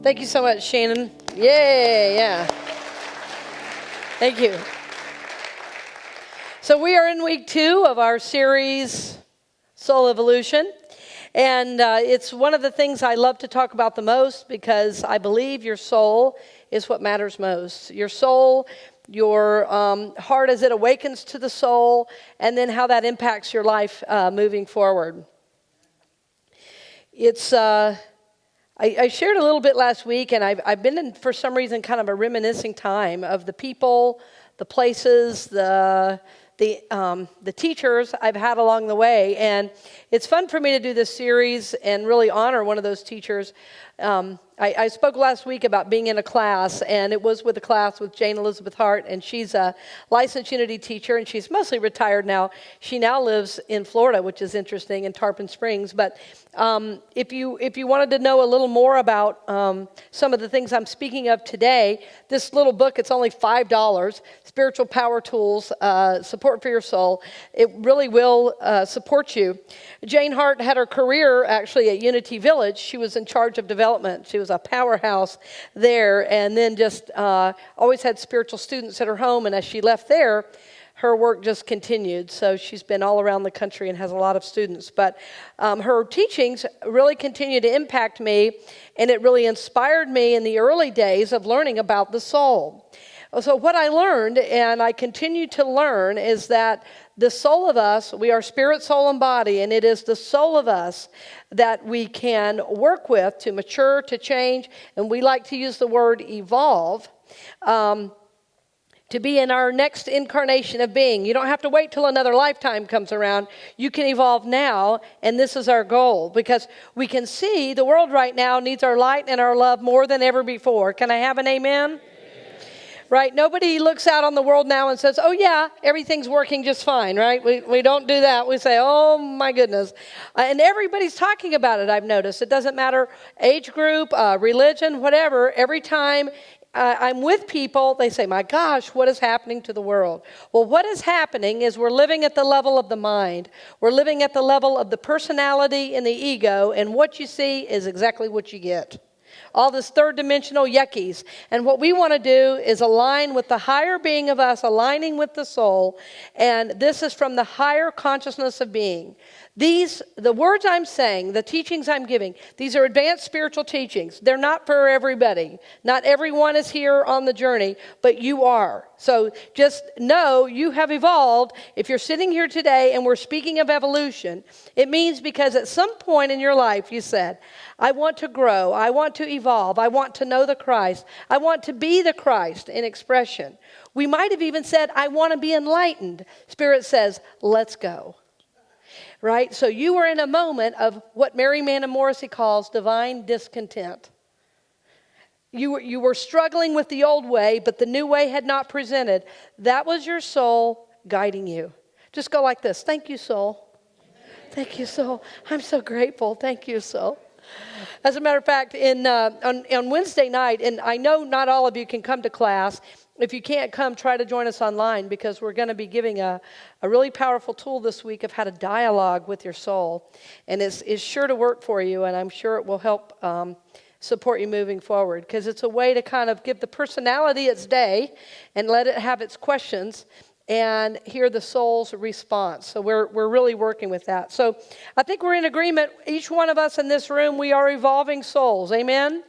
Thank you so much, Shannon. Yeah. Thank you. So we are in week 2 of our series, Soul Evolution. And it's one of the things I love to talk about the most because I believe your soul is what matters most. Your soul, your heart as it awakens to the soul, and then how that impacts your life moving forward. It's... I shared a little bit last week, and I've been in, for some reason, kind of a reminiscing time of the people, the places, the teachers I've had along the way. And it's fun for me to do this series and really honor one of those teachers. I spoke last week about being in a class, and it was with a class with Jane Elizabeth Hart, and she's a licensed Unity teacher, and she's mostly retired now. She now lives in Florida, which is interesting, in Tarpon Springs. But if you wanted to know a little more about some of the things I'm speaking of today, this little book, it's only $5, Spiritual Power Tools, Support for Your Soul. It really will support you. Jane Hart had her career, actually, at Unity Village. She was in charge of development. She was a powerhouse there, and then just always had spiritual students at her home. And as she left there, her work just continued. So she's been all around the country and has a lot of students. But her teachings really continue to impact me, and it really inspired me in the early days of learning about the soul. So what I learned, and I continue to learn, is that the soul of us, we are spirit, soul, and body, and it is the soul of us that we can work with to mature, to change, and we like to use the word evolve, to be in our next incarnation of being. You don't have to wait till another lifetime comes around. You can evolve now, and this is our goal, because we can see the world right now needs our light and our love more than ever before. Can I have an amen? Right? Nobody looks out on the world now and says, oh yeah, everything's working just fine, right? We don't do that. We say, oh my goodness. And everybody's talking about it, I've noticed. It doesn't matter age group, religion, whatever. Every time I'm with people, they say, my gosh, what is happening to the world? Well, what is happening is we're living at the level of the mind. We're living at the level of the personality and the ego, and what you see is exactly what you get. All this third-dimensional yuckies. And what we want to do is align with the higher being of us, aligning with the soul. And this is from the higher consciousness of being. The words I'm saying, the teachings I'm giving, these are advanced spiritual teachings. They're not for everybody. Not everyone is here on the journey, but you are. So just know you have evolved. If you're sitting here today and we're speaking of evolution, it means because at some point in your life you said, I want to grow, I want to evolve, I want to know the Christ, I want to be the Christ in expression. We might have even said, I want to be enlightened. Spirit says, let's go. Right? So you were in a moment of what Mary Mann and Morrissey calls divine discontent. You were struggling with the old way, but the new way had not presented. That was your soul guiding you. Just go like this. Thank you, soul. Thank you, soul. I'm so grateful. Thank you, soul. As a matter of fact, on Wednesday night, and I know not all of you can come to class. If you can't come, try to join us online, because we're going to be giving a really powerful tool this week of how to dialogue with your soul. And it's sure to work for you, and I'm sure it will help support you moving forward, because it's a way to kind of give the personality its day and let it have its questions and hear the soul's response. So we're really working with that. So I think we're in agreement. Each one of us in this room, we are evolving souls. Amen?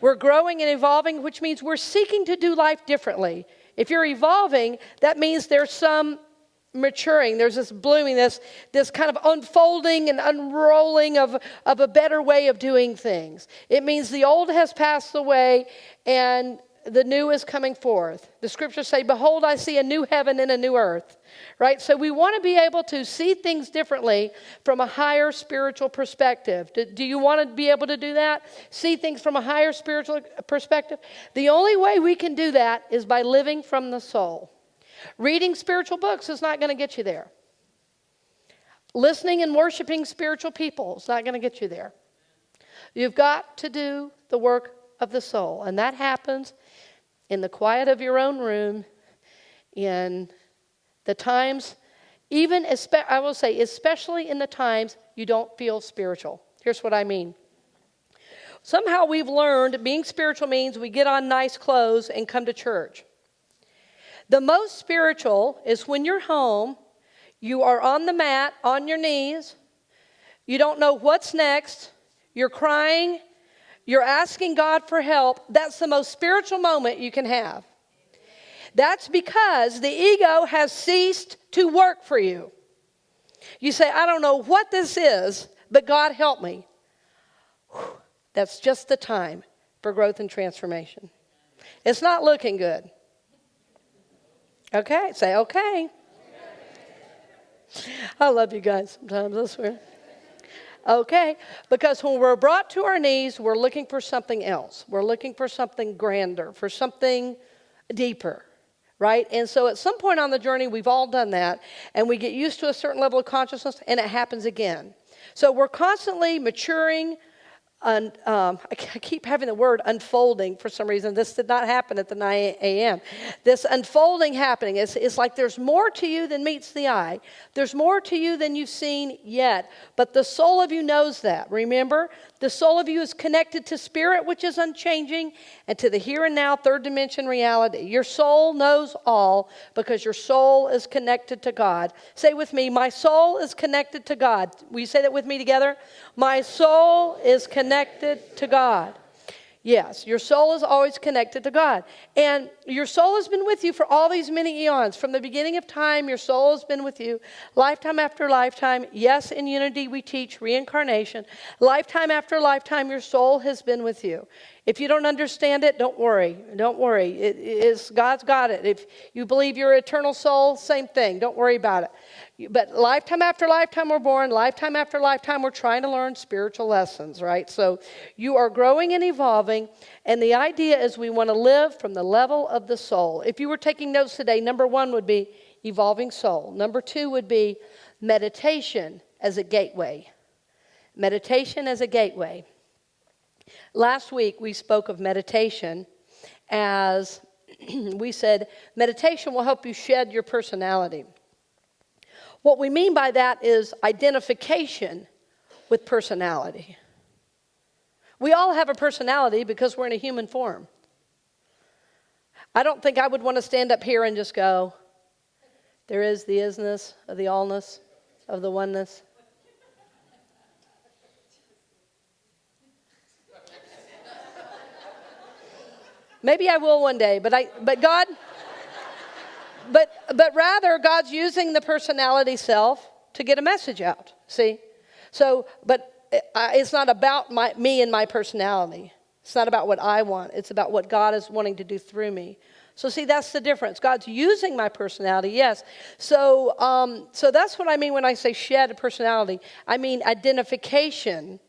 We're growing and evolving, which means we're seeking to do life differently. If you're evolving, that means there's some maturing. There's this blooming, this kind of unfolding and unrolling of a better way of doing things. It means the old has passed away and the new is coming forth. The scriptures say, behold, I see a new heaven and a new earth. Right? So we want to be able to see things differently from a higher spiritual perspective. Do you want to be able to do that? See things from a higher spiritual perspective? The only way we can do that is by living from the soul. Reading spiritual books is not going to get you there. Listening and worshiping spiritual people is not going to get you there. You've got to do the work of the soul, and that happens in the quiet of your own room, in the times, I will say, especially in the times you don't feel spiritual. Here's what I mean. Somehow we've learned being spiritual means we get on nice clothes and come to church. The most spiritual is when you're home, you are on the mat, on your knees, you don't know what's next, you're crying, you're asking God for help. That's the most spiritual moment you can have. That's because the ego has ceased to work for you. You say, I don't know what this is, but God help me. Whew. That's just the time for growth and transformation. It's not looking good. Okay, say okay. I love you guys sometimes, I swear. Okay, because when we're brought to our knees, we're looking for something else. We're looking for something grander, for something deeper, right? And so at some point on the journey, we've all done that, and we get used to a certain level of consciousness, and it happens again. So we're constantly maturing. And I keep having the word unfolding for some reason. This did not happen at the 9 a.m. This unfolding happening. It's like there's more to you than meets the eye. There's more to you than you've seen yet. But the soul of you knows that. Remember, the soul of you is connected to spirit, which is unchanging, and to the here and now, third dimension reality. Your soul knows all because your soul is connected to God. Say with me, my soul is connected to God. Will you say that with me together? My soul is connected to God. Yes, your soul is always connected to God. And your soul has been with you for all these many eons. From the beginning of time, your soul has been with you. Lifetime after lifetime. Yes, in Unity we teach reincarnation. Lifetime after lifetime, your soul has been with you. If you don't understand it, don't worry. Don't worry. God's got it. If you believe you're an eternal soul, same thing. Don't worry about it. But lifetime after lifetime we're born, lifetime after lifetime we're trying to learn spiritual lessons, right? So you are growing and evolving, and the idea is we want to live from the level of the soul. If you were taking notes today, number 1 would be evolving soul. Number 2 would be meditation as a gateway. Meditation as a gateway. Last week we spoke of meditation as we said meditation will help you shed your personality. What we mean by that is identification with personality. We all have a personality because we're in a human form. I don't think I would want to stand up here and just go, there is the isness of the allness of the oneness. Maybe I will one day, but rather God's using the personality self to get a message out. See, so it's not about me and my personality. It's not about what I want. It's about what God is wanting to do through me. So see, that's the difference. God's using my personality, yes. So that's what I mean when I say shed a personality. I mean identification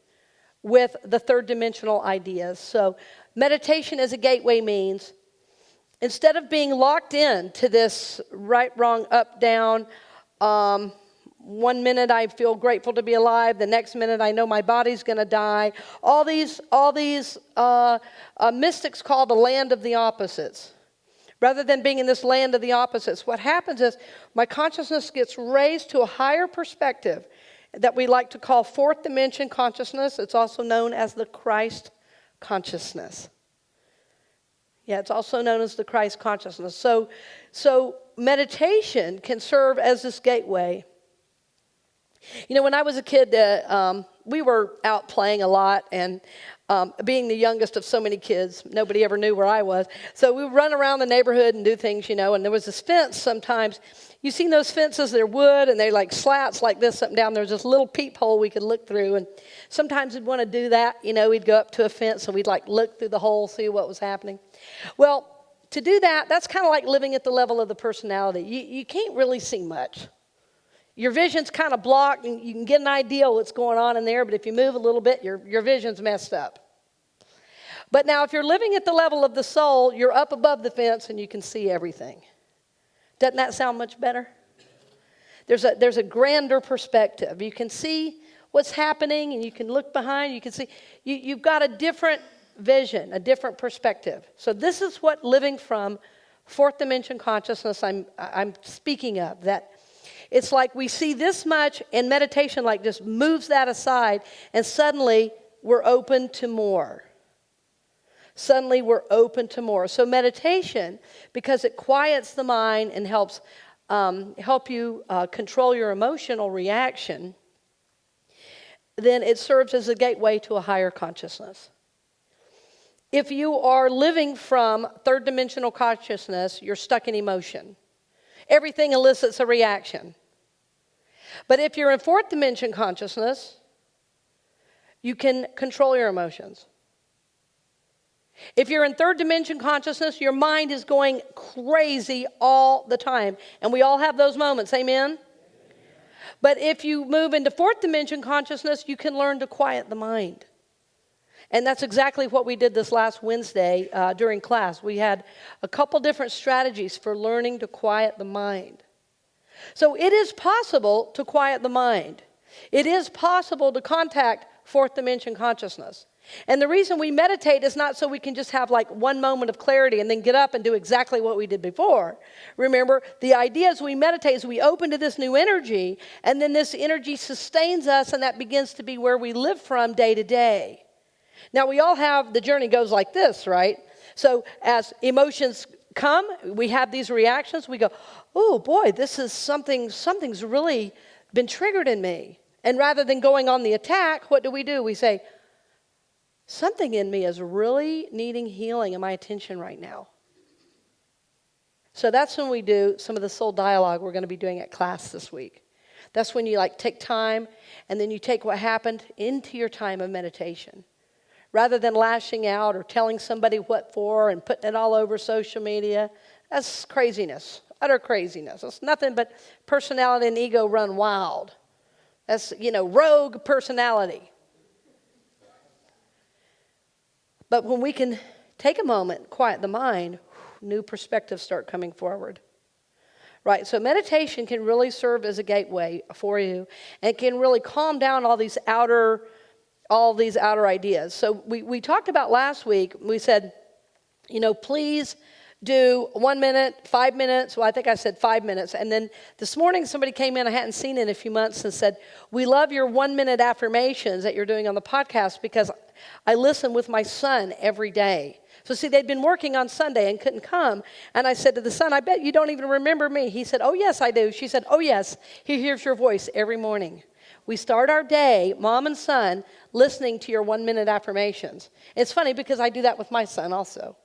with the third dimensional ideas. So meditation as a gateway means instead of being locked in to this right, wrong, up, down, 1 minute I feel grateful to be alive, the next minute I know my body's going to die. All these mystics call the land of the opposites. Rather than being in this land of the opposites, what happens is my consciousness gets raised to a higher perspective that we like to call fourth dimension consciousness. It's also known as the Christ consciousness. Yeah, it's also known as the Christ consciousness. So meditation can serve as this gateway. You know, when I was a kid, we were out playing a lot, and being the youngest of so many kids, nobody ever knew where I was. So we would run around the neighborhood and do things, you know, and there was this fence sometimes. You've seen those fences, they're wood, and they're like slats like this up and down. There's this little peephole we could look through, and sometimes we'd want to do that. You know, we'd go up to a fence, and we'd like look through the hole, see what was happening. Well, to do that, that's kind of like living at the level of the personality. You can't really see much. Your vision's kind of blocked, and you can get an idea of what's going on in there, but if you move a little bit, your vision's messed up. But now, if you're living at the level of the soul, you're up above the fence, and you can see everything. Doesn't that sound much better? There's a grander perspective. You can see what's happening, and you can look behind. You can see you've got a different vision, a different perspective. So this is what living from fourth dimension consciousness I'm speaking of. That it's like we see this much, and meditation like just moves that aside, and suddenly we're open to more. Suddenly we're open to more. So meditation, because it quiets the mind and helps help you control your emotional reaction, then it serves as a gateway to a higher consciousness. If you are living from third dimensional consciousness, you're stuck in emotion. Everything elicits a reaction. But if you're in fourth dimension consciousness, you can control your emotions. If you're in third dimension consciousness, your mind is going crazy all the time. And we all have those moments, amen? But if you move into fourth dimension consciousness, you can learn to quiet the mind. And that's exactly what we did this last Wednesday during class. We had a couple different strategies for learning to quiet the mind. So it is possible to quiet the mind. It is possible to contact fourth dimension consciousness. And the reason we meditate is not so we can just have like one moment of clarity and then get up and do exactly what we did before. Remember, the idea as we meditate is we open to this new energy, and then this energy sustains us, and that begins to be where we live from day to day. Now, we all have, the journey goes like this, right? So as emotions come, we have these reactions. We go, oh, boy, this is something's really been triggered in me. And rather than going on the attack, what do? We say, something in me is really needing healing in my attention right now. So that's when we do some of the soul dialogue we're going to be doing at class this week. That's when you take time, and then you take what happened into your time of meditation. Rather than lashing out or telling somebody what for and putting it all over social media, that's craziness, utter craziness. It's nothing but personality and ego run wild. That's, rogue personality. But when we can take a moment, quiet the mind, new perspectives start coming forward. Right, so meditation can really serve as a gateway for you, and can really calm down all these outer ideas. So we talked about last week, we said, please do 1 minute, 5 minutes. Well, I think I said 5 minutes. And then this morning somebody came in, I hadn't seen it in a few months, and said, we love your 1 minute affirmations that you're doing on the podcast because I listen with my son every day. So see, they'd been working on Sunday and couldn't come. And I said to the son, I bet you don't even remember me. He said, oh, yes, I do. She said, oh, yes, he hears your voice every morning. We start our day, mom and son, listening to your 1 minute affirmations. It's funny because I do that with my son also.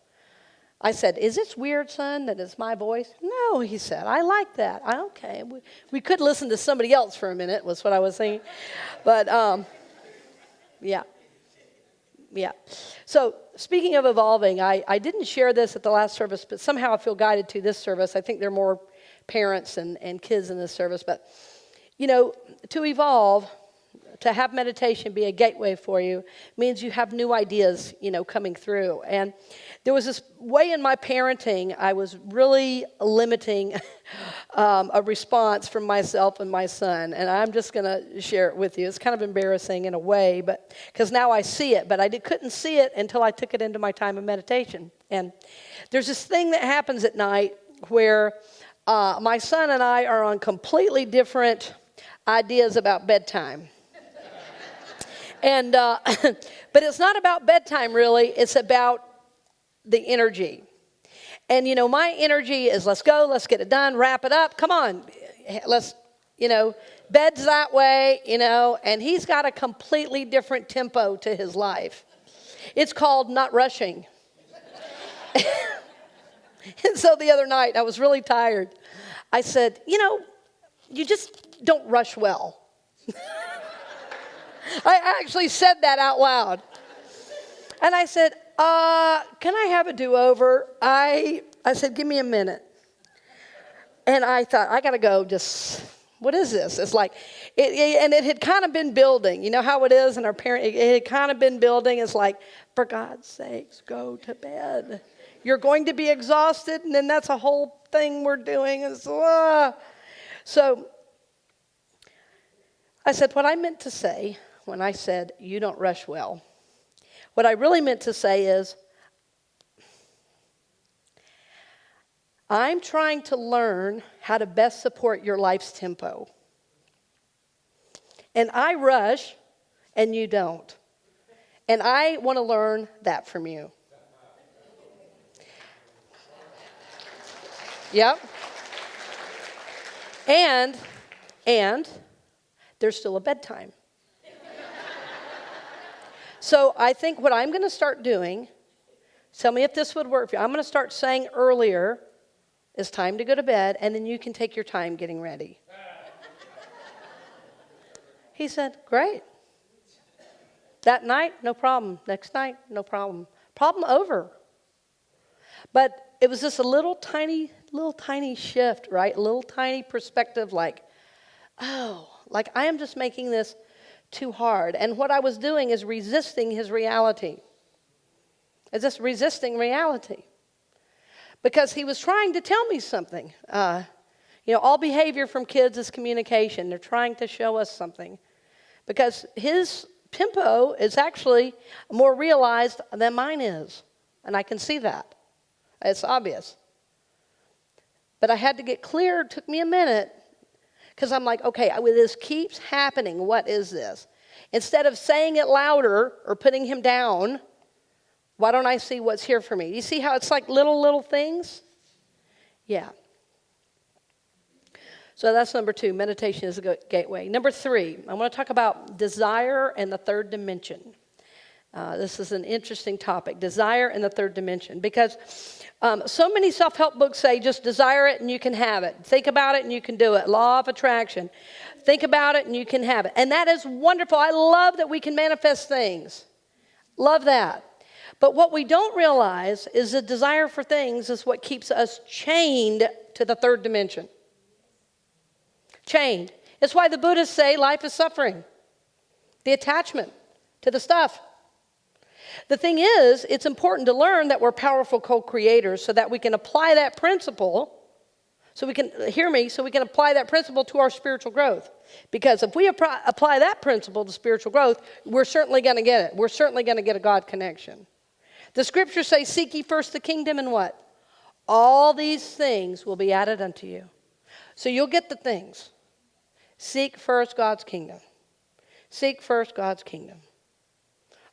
I said, is this weird, son, that it's my voice? No, he said, I like that. Okay, we could listen to somebody else for a minute, was what I was saying. But, yeah. So speaking of evolving, I didn't share this at the last service, but somehow I feel guided to this service. I think there are more parents and kids in this service. But, to evolve, to have meditation be a gateway for you, means you have new ideas, coming through. And there was this way in my parenting, I was really limiting a response from myself and my son. And I'm just going to share it with you. It's kind of embarrassing in a way, but because now I see it, but I couldn't see it until I took it into my time of meditation. And there's this thing that happens at night where my son and I are on completely different ideas about bedtime. And but it's not about bedtime, really. It's about the energy. And, my energy is let's go, let's get it done, wrap it up. Come on, let's, bed's that way, and he's got a completely different tempo to his life. It's called not rushing. And so the other night, I was really tired. I said, you just don't rush well. I actually said that out loud. And I said, can I have a do-over? I said, give me a minute. And I thought, I got to go what is this? It's like, and it had kind of been building. You know how it is? And it had kind of been building. It's like, for God's sakes, go to bed. You're going to be exhausted, and then that's a whole thing we're doing. So I said, what I meant to say when I said, you don't rush well, what I really meant to say is, I'm trying to learn how to best support your life's tempo. And I rush, and you don't. And I want to learn that from you. Yep. And there's still a bedtime. So I think what I'm going to start doing, tell me if this would work for you. I'm going to start saying earlier, it's time to go to bed, and then you can take your time getting ready. He said, great. That night, no problem. Next night, no problem. Problem over. But it was just a little tiny shift, right? A little tiny perspective like, oh, like I am just making this too hard. And what I was doing is resisting his reality. It's just resisting reality. Because he was trying to tell me something. All behavior from kids is communication. They're trying to show us something. Because his tempo is actually more realized than mine is. And I can see that. It's obvious. But I had to get clear. It took me a minute. Because I'm like, okay, this keeps happening. What is this? Instead of saying it louder or putting him down, why don't I see what's here for me? You see how it's like little things? Yeah. So that's number 2. Meditation is a gateway. Number 3, I want to talk about desire and the third dimension. This is an interesting topic, desire and the third dimension. Because so many self-help books say just desire it and you can have it. Think about it and you can do it. Law of attraction. Think about it and you can have it. And that is wonderful. I love that we can manifest things. Love that. But what we don't realize is the desire for things is what keeps us chained to the third dimension. Chained. It's why the Buddhists say life is suffering. The attachment to the stuff. The thing is, it's important to learn that we're powerful co-creators so that we can apply that principle, so we can apply that principle to our spiritual growth. Because if we apply that principle to spiritual growth, we're certainly going to get it. We're certainly going to get a God connection. The scriptures say, seek ye first the kingdom and what? All these things will be added unto you. So you'll get the things. Seek first God's kingdom. Seek first God's kingdom.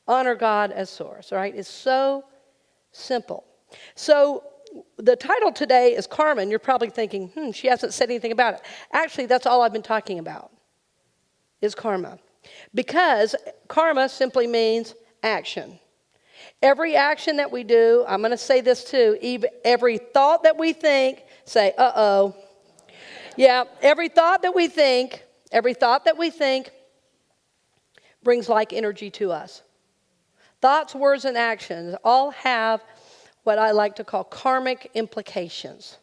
Honor God as source, right? It's so simple. So the title today is karma, and you're probably thinking, she hasn't said anything about it. Actually, that's all I've been talking about, is karma. Because karma simply means action. Every action that we do, I'm going to say this too, every thought that we think, say, uh-oh. Yeah, every thought that we think brings like energy to us. Thoughts, words, and actions all have what I like to call karmic implications.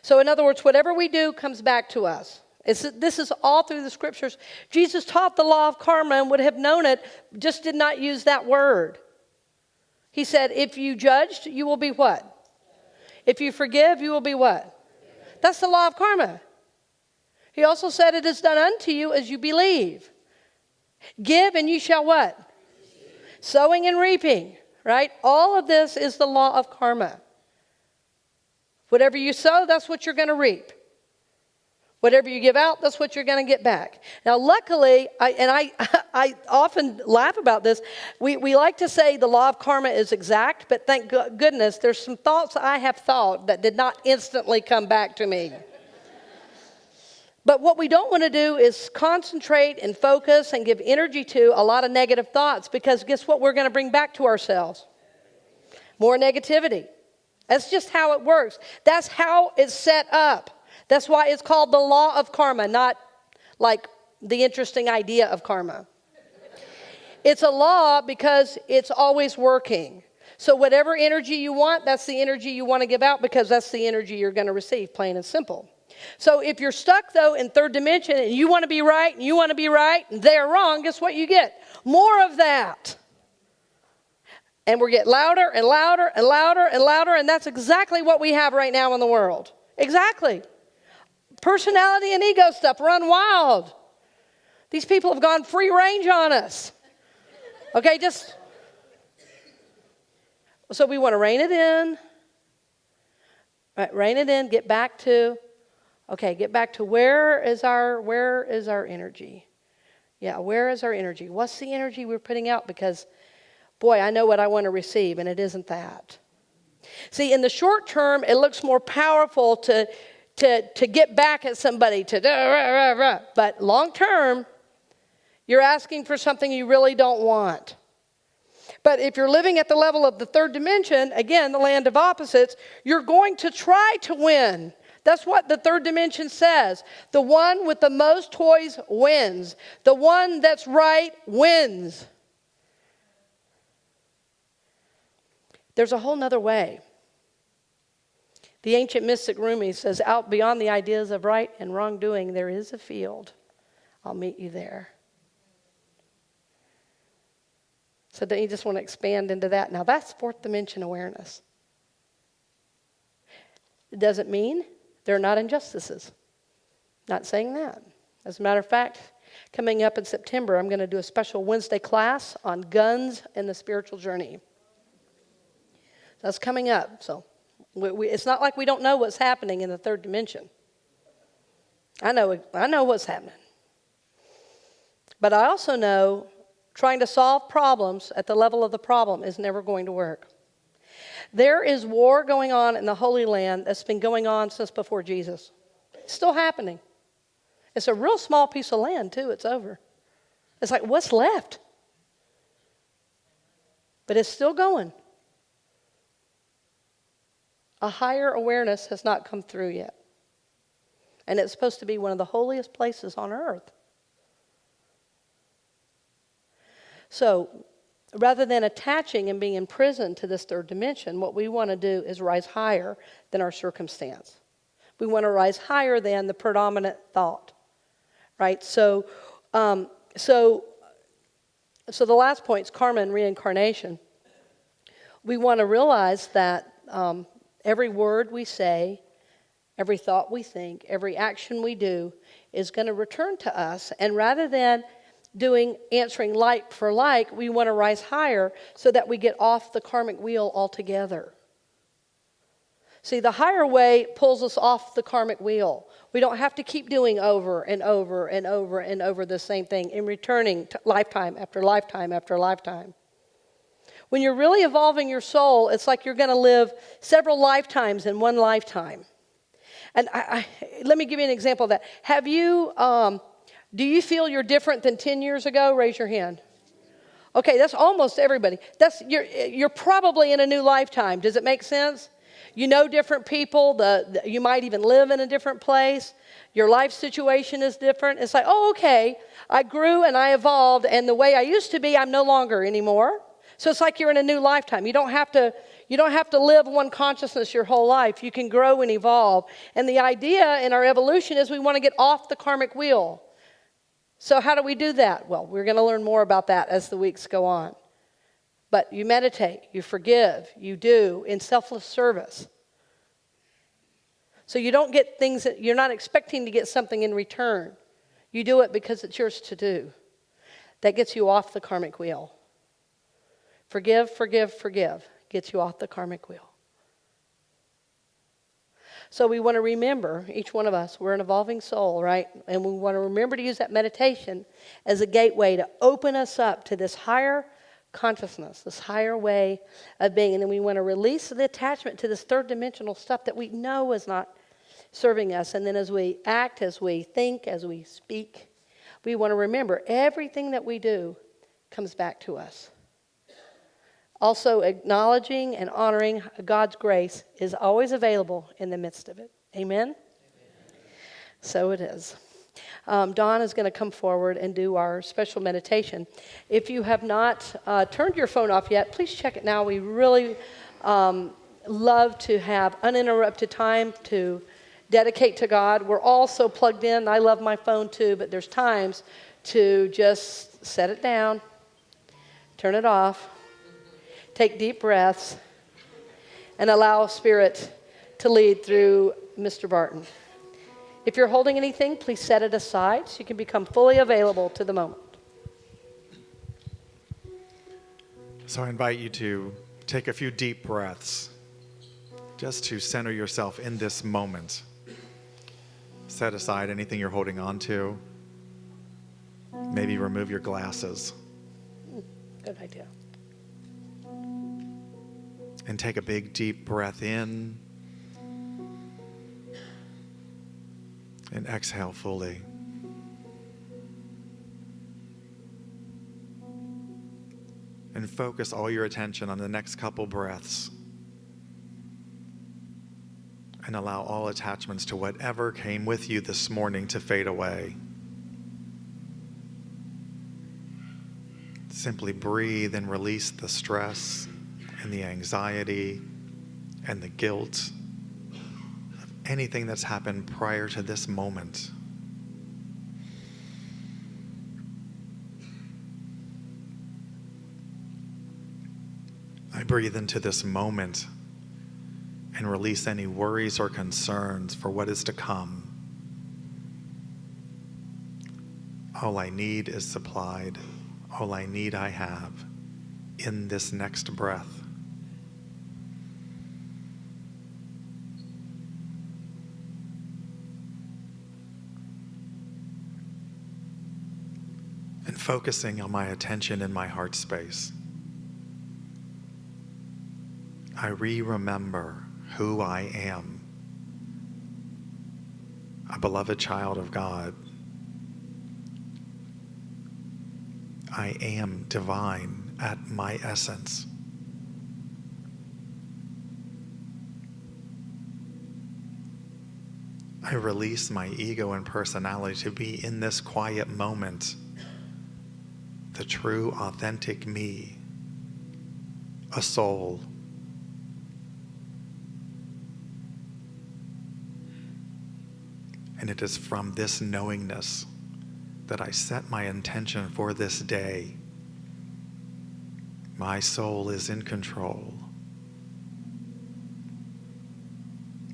So in other words, whatever we do comes back to us. This is all through the scriptures. Jesus taught the law of karma and would have known it, just did not use that word. He said, if you judged, you will be what? If you forgive, you will be what? That's the law of karma. He also said, it is done unto you as you believe. Give and you shall what? Sowing and reaping, right? All of this is the law of karma. Whatever you sow, that's what you're going to reap. Whatever you give out, that's what you're going to get back. Now, luckily, I often laugh about this. We like to say the law of karma is exact, but thank goodness there's some thoughts I have thought that did not instantly come back to me. But what we don't want to do is concentrate and focus and give energy to a lot of negative thoughts, because guess what we're going to bring back to ourselves? More negativity. That's just how it works. That's how it's set up. That's why it's called the law of karma, not like the interesting idea of karma. It's a law because it's always working. So whatever energy you want, that's the energy you want to give out, because that's the energy you're going to receive, plain and simple. So if you're stuck, though, in third dimension and you want to be right and you want to be right and they're wrong, guess what you get? More of that. And we're getting louder and louder and louder and louder, and that's exactly what we have right now in the world. Exactly. Personality and ego stuff run wild. These people have gone free range on us. Okay, so we want to rein it in. Right, rein it in, get back to where is our energy? Yeah, where is our energy? What's the energy we're putting out? Because, boy, I know what I want to receive, and it isn't that. See, in the short term, it looks more powerful to get back at somebody, but long term, you're asking for something you really don't want. But if you're living at the level of the third dimension, again, the land of opposites, you're going to try to win. That's what the third dimension says. The one with the most toys wins. The one that's right wins. There's a whole nother way. The ancient mystic Rumi says, out beyond the ideas of right and wrongdoing, there is a field. I'll meet you there. So don't you just want to expand into that? Now that's fourth dimension awareness. It doesn't mean there are not injustices. Not saying that. As a matter of fact, coming up in September, I'm going to do a special Wednesday class on guns and the spiritual journey. That's coming up. So it's not like we don't know what's happening in the third dimension. I know what's happening. But I also know trying to solve problems at the level of the problem is never going to work. There is war going on in the Holy Land that's been going on since before Jesus. It's still happening. It's a real small piece of land, too. It's over. It's like, what's left? But it's still going. A higher awareness has not come through yet. And it's supposed to be one of the holiest places on earth. So, rather than attaching and being imprisoned to this third dimension, what we want to do is rise higher than our circumstance. We want to rise higher than the predominant thought, right? So the last point is karma and reincarnation. We want to realize that every word we say, every thought we think, every action we do is going to return to us. And rather than answering like for like, we want to rise higher so that we get off the karmic wheel altogether. See, the higher way pulls us off the karmic wheel. We don't have to keep doing over and over and over and over the same thing and returning to lifetime after lifetime after lifetime. When you're really evolving your soul, it's like you're going to live several lifetimes in one lifetime. And let me give you an example of that. Do you feel you're different than 10 years ago? Raise your hand. Okay, that's almost everybody. You're probably in a new lifetime. Does it make sense? You know different people. You might even live in a different place. Your life situation is different. It's like, oh, okay, I grew and I evolved, and the way I used to be, I'm no longer anymore. So it's like you're in a new lifetime. You don't have to live one consciousness your whole life. You can grow and evolve. And the idea in our evolution is we want to get off the karmic wheel. So how do we do that? Well, we're going to learn more about that as the weeks go on. But you meditate, you forgive, you do in selfless service. So you don't get things that you're not expecting to get something in return. You do it because it's yours to do. That gets you off the karmic wheel. Forgive, forgive, forgive gets you off the karmic wheel. So we want to remember, each one of us, we're an evolving soul, right? And we want to remember to use that meditation as a gateway to open us up to this higher consciousness, this higher way of being. And then we want to release the attachment to this third dimensional stuff that we know is not serving us. And then as we act, as we think, as we speak, we want to remember everything that we do comes back to us. Also, acknowledging and honoring God's grace is always available in the midst of it. Amen? Amen. So it is. Dawn is going to come forward and do our special meditation. If you have not turned your phone off yet, please check it now. We really love to have uninterrupted time to dedicate to God. We're all so plugged in. I love my phone too, but there's times to just set it down, turn it off, take deep breaths, and allow Spirit to lead through Mr. Barton. If you're holding anything, please set it aside so you can become fully available to the moment. So I invite you to take a few deep breaths just to center yourself in this moment. Set aside anything you're holding on to. Maybe remove your glasses. Good idea. And take a big, deep breath in. And exhale fully. And focus all your attention on the next couple breaths. And allow all attachments to whatever came with you this morning to fade away. Simply breathe and release the stress and the anxiety and the guilt of anything that's happened prior to this moment. I breathe into this moment and release any worries or concerns for what is to come. All I need is supplied. All I need I have in this next breath. And focusing on my attention in my heart space, I remember who I am, a beloved child of God. I am divine at my essence. I release my ego and personality to be in this quiet moment, the true, authentic me, a soul. And it is from this knowingness that I set my intention for this day. My soul is in control.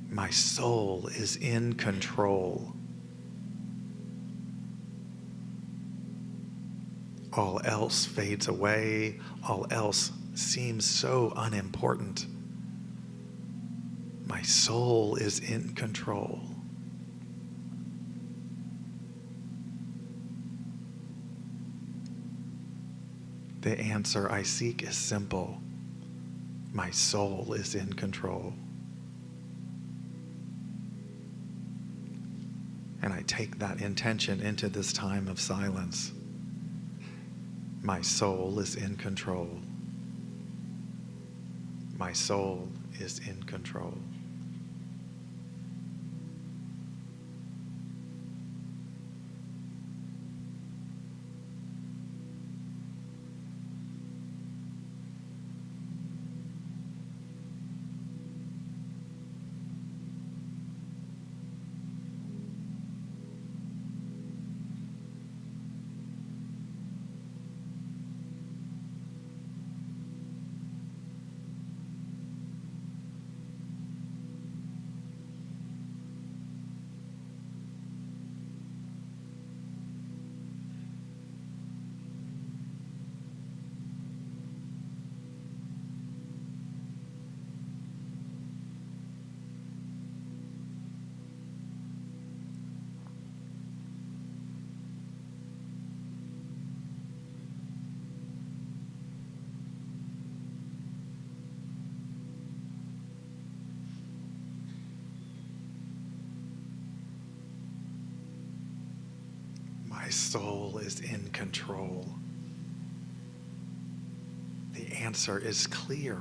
My soul is in control. All else fades away. All else seems so unimportant. My soul is in control. The answer I seek is simple. My soul is in control. And I take that intention into this time of silence. My soul is in control. My soul is in control. My soul is in control. The answer is clear.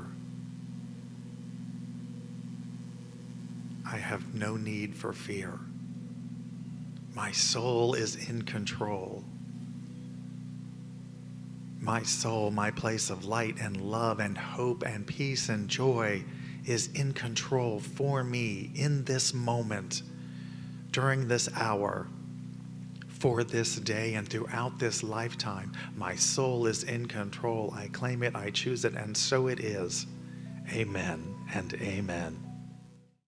I have no need for fear. My soul is in control. My soul, my place of light and love and hope and peace and joy, is in control for me in this moment, during this hour, for this day and throughout this lifetime. My soul is in control. I claim it, I choose it, and so it is. Amen and amen.